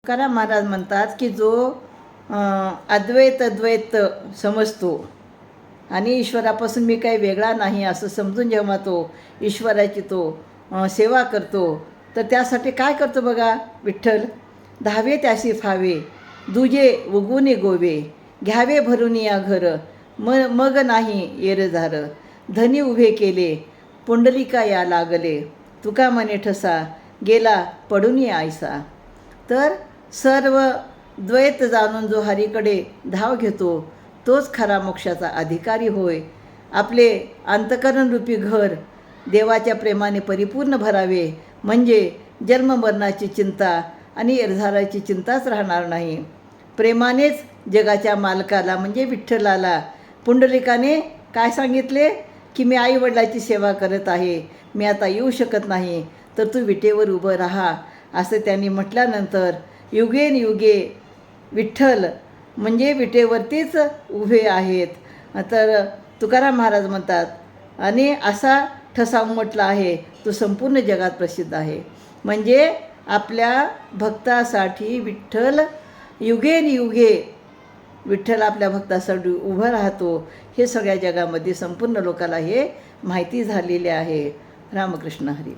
तुकाराम महाराज म्हणतात की जो अद्वैत अद्वैत समजतो आणि ईश्वरापासून मी काही वेगळा नाही असं समजून जेव्हा तो ईश्वराची तो सेवा करतो तर त्यासाठी काय करतो बघा विठ्ठल. धावे त्याशी फावे दुजे उगुनी गोवे घ्यावे भरून या घर मग नाही येरझार धनी उभे केले पुंडलिका या लागले तुका मने ठसा गेला पडून आयसा. तर सर्व द्वैत जाणून जो हरीकडे धाव घेतो तोच खरा मोक्षाचा अधिकारी होय. आपले अंतकरणरूपी घर देवाच्या प्रेमाने परिपूर्ण भरावे म्हणजे जन्ममरणाची चिंता आणि इरझाराची चिंताच राहणार नाही. प्रेमानेच जगाच्या मालकाला म्हणजे विठ्ठलाला पुंडलिकाने काय सांगितले की मी आईवडिलाची सेवा करत आहे, मी आता येऊ शकत नाही, तर तू विटेवर उभं राहा असं त्यांनी म्हटल्यानंतर युगेन युगे विठ्ठल म्हणजे विटेवरतीच उभे आहेत. तर तुकाराम महाराज म्हणतात आणि असा ठसा उमटला आहे तो संपूर्ण जगात प्रसिद्ध आहे. म्हणजे आपल्या भक्तासाठी विठ्ठल युगेन युगे विठ्ठल आपल्या भक्तासाठी उभं राहतो हे सगळ्या जगामध्ये संपूर्ण लोकाला हे माहिती झालेले आहे. रामकृष्ण हरी.